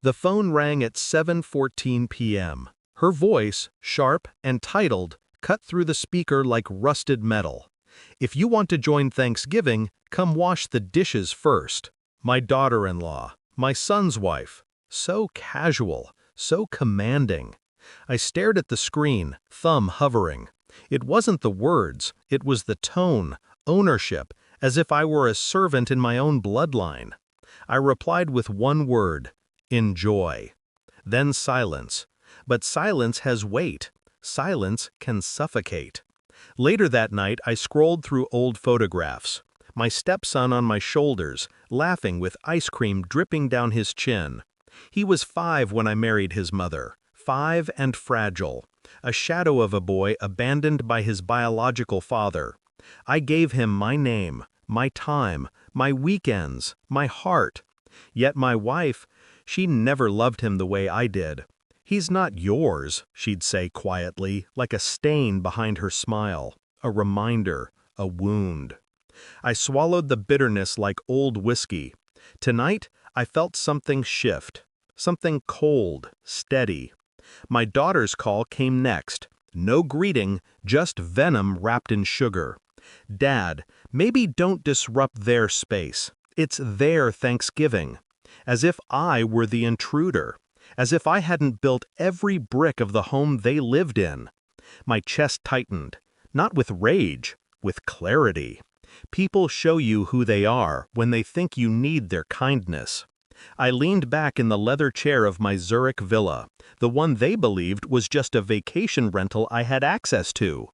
The phone rang at 7:14 p.m. Her voice, sharp and titled, cut through the speaker like rusted metal. "If you want to join Thanksgiving, come wash the dishes first." My daughter-in-law, my son's wife. So casual, so commanding. I stared at the screen, thumb hovering. It wasn't the words, it was the tone, ownership, as if I were a servant in my own bloodline. I replied with one word: enjoy. Then silence. But silence has weight. Silence can suffocate. Later that night, I scrolled through old photographs. My stepson on my shoulders, laughing with ice cream dripping down his chin. He was 5 when I married his mother. 5 and fragile. A shadow of a boy abandoned by his biological father. I gave him my name, my time, my weekends, my heart. Yet my wife, she never loved him the way I did. "He's not yours," she'd say quietly, like a stain behind her smile, a reminder, a wound. I swallowed the bitterness like old whiskey. Tonight, I felt something shift, something cold, steady. My daughter's call came next. No greeting, just venom wrapped in sugar. "Dad, maybe don't disrupt their space. It's their Thanksgiving." As if I were the intruder. As if I hadn't built every brick of the home they lived in. My chest tightened. Not with rage, with clarity. People show you who they are when they think you need their kindness. I leaned back in the leather chair of my Zurich villa, the one they believed was just a vacation rental I had access to.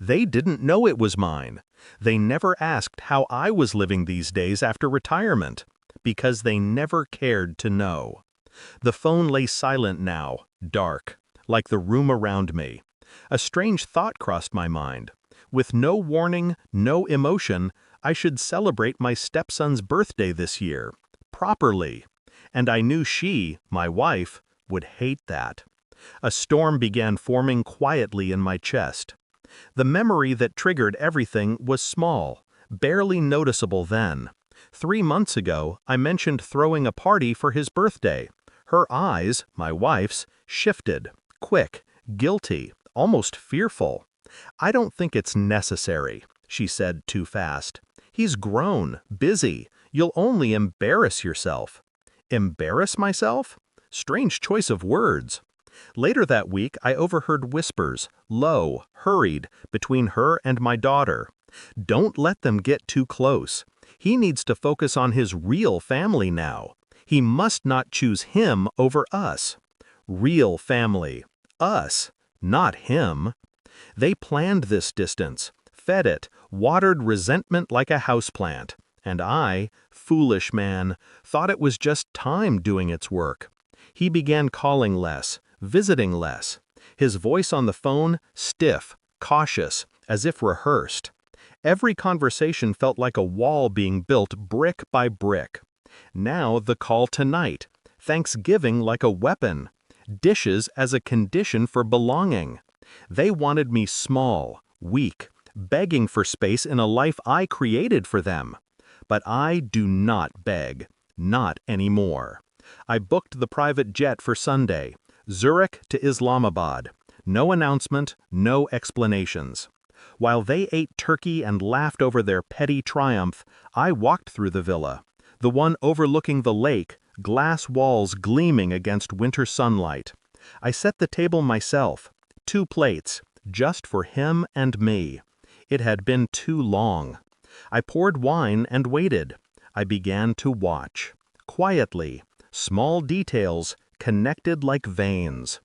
They didn't know it was mine. They never asked how I was living these days after retirement, because they never cared to know. The phone lay silent now, dark, like the room around me. A strange thought crossed my mind. With no warning, no emotion, I should celebrate my stepson's birthday this year, properly. And I knew she, my wife, would hate that. A storm began forming quietly in my chest. The memory that triggered everything was small, barely noticeable then. 3 months ago, I mentioned throwing a party for his birthday. Her eyes, my wife's, shifted, quick, guilty, almost fearful. "I don't think it's necessary," she said too fast. "He's grown, busy. You'll only embarrass yourself." Embarrass myself? Strange choice of words. Later that week, I overheard whispers, low, hurried, between her and my daughter. "Don't let them get too close. He needs to focus on his real family now. He must not choose him over us." Real family. Us, not him. They planned this distance, fed it, watered resentment like a houseplant. And I, foolish man, thought it was just time doing its work. He began calling less, visiting less. His voice on the phone, stiff, cautious, as if rehearsed. Every conversation felt like a wall being built brick by brick. Now the call tonight. Thanksgiving like a weapon. Dishes as a condition for belonging. They wanted me small, weak, begging for space in a life I created for them. But I do not beg. Not anymore. I booked the private jet for Sunday. Zurich to Islamabad. No announcement, no explanations. While they ate turkey and laughed over their petty triumph, I walked through the villa. The one overlooking the lake, glass walls gleaming against winter sunlight. I set the table myself. 2 plates, just for him and me. It had been too long. I poured wine and waited. I began to watch. Quietly. Small details, connected like veins.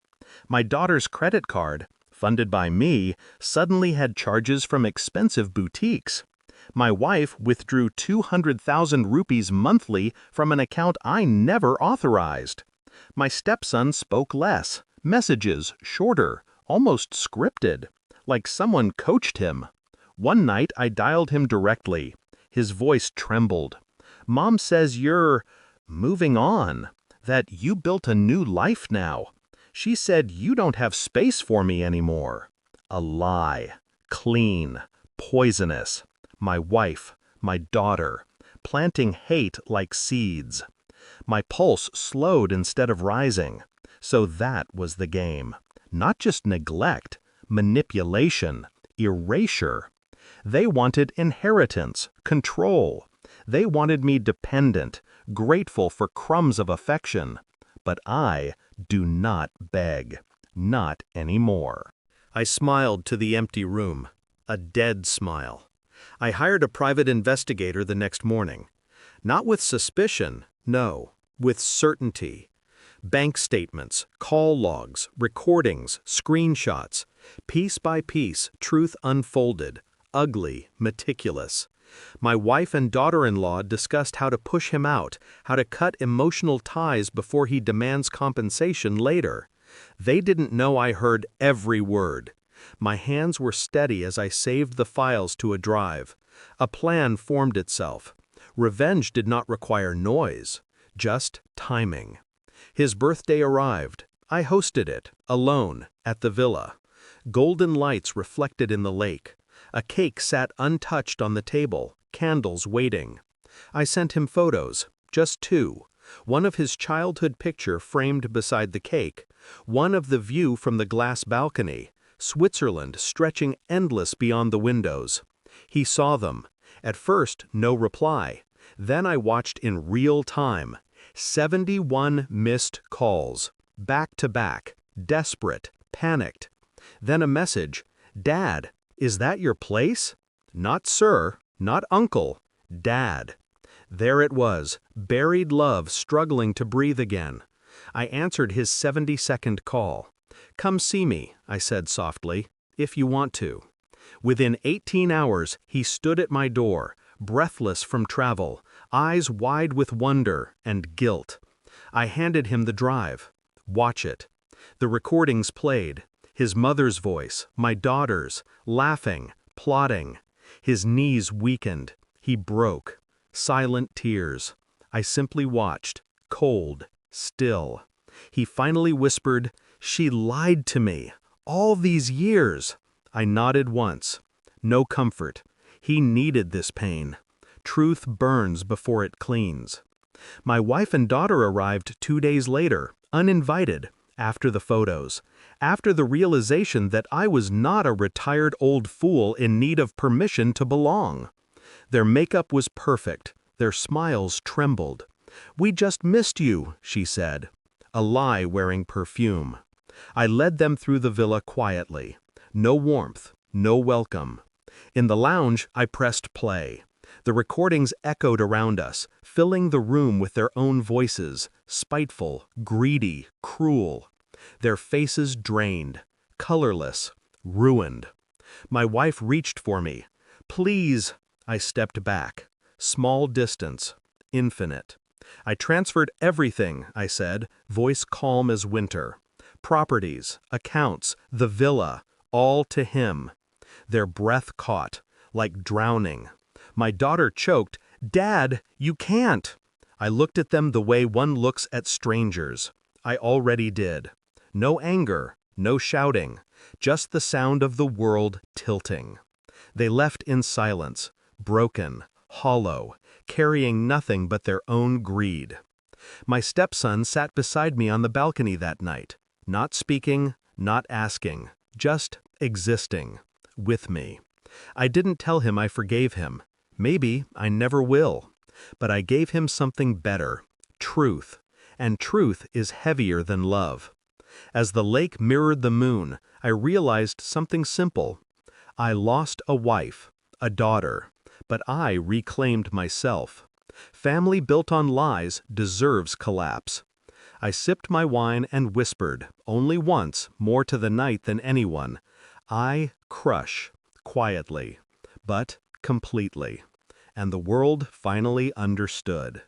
My daughter's credit card, funded by me, suddenly had charges from expensive boutiques. My wife withdrew 200,000 rupees monthly from an account I never authorized. My stepson spoke less, messages shorter, almost scripted, like someone coached him. One night I dialed him directly. His voice trembled. "Mom says you're moving on, that you built a new life now. She said you don't have space for me anymore." A lie. Clean. Poisonous. My wife. My daughter. Planting hate like seeds. My pulse slowed instead of rising. So that was the game. Not just neglect, manipulation, erasure. They wanted inheritance, control. They wanted me dependent, grateful for crumbs of affection. But I do not beg. Not anymore. I smiled to the empty room. A dead smile. I hired a private investigator the next morning. Not with suspicion, no, with certainty. Bank statements, call logs, recordings, screenshots. Piece by piece, truth unfolded, ugly, meticulous. My wife and daughter-in-law discussed how to push him out, how to cut emotional ties before he demands compensation later. They didn't know I heard every word. My hands were steady as I saved the files to a drive. A plan formed itself. Revenge did not require noise, just timing. His birthday arrived. I hosted it, alone, at the villa. Golden lights reflected in the lake. A cake sat untouched on the table, candles waiting. I sent him photos, just two. One of his childhood picture framed beside the cake, one of the view from the glass balcony, Switzerland stretching endless beyond the windows. He saw them. At first, no reply. Then I watched in real time. 71 missed calls. Back to back. Desperate. Panicked. Then a message. "Dad, is that your place?" Not sir, not uncle. Dad. There it was, buried love struggling to breathe again. I answered his 70-second call. "Come see me," I said softly, "if you want to." Within 18 hours, he stood at my door, breathless from travel, eyes wide with wonder and guilt. I handed him the drive. "Watch it." The recordings played. His mother's voice, my daughter's, laughing, plotting. His knees weakened. He broke. Silent tears. I simply watched, cold, still. He finally whispered, "She lied to me. All these years." I nodded once. No comfort. He needed this pain. Truth burns before it cleans. My wife and daughter arrived 2 days later, uninvited, after the photos, after the realization that I was not a retired old fool in need of permission to belong. Their makeup was perfect. Their smiles trembled. "We just missed you," she said. A lie wearing perfume. I led them through the villa quietly. No warmth, no welcome. In the lounge, I pressed play. The recordings echoed around us, filling the room with their own voices, spiteful, greedy, cruel. Their faces drained, colorless, ruined. My wife reached for me. "Please." I stepped back. Small distance, infinite. I transferred everything, I said, voice calm as winter. Properties, accounts, the villa, all to him. Their breath caught, like drowning. My daughter choked, "Dad, you can't." I looked at them the way one looks at strangers. I already did. No anger, no shouting, just the sound of the world tilting. They left in silence, broken, hollow, carrying nothing but their own greed. My stepson sat beside me on the balcony that night, not speaking, not asking, just existing, with me. I didn't tell him I forgave him. Maybe I never will. But I gave him something better, truth. And truth is heavier than love. As the lake mirrored the moon, I realized something simple. I lost a wife, a daughter, but I reclaimed myself. Family built on lies deserves collapse. I sipped my wine and whispered, only once, more to the night than anyone, I crush, quietly, but completely. And the world finally understood.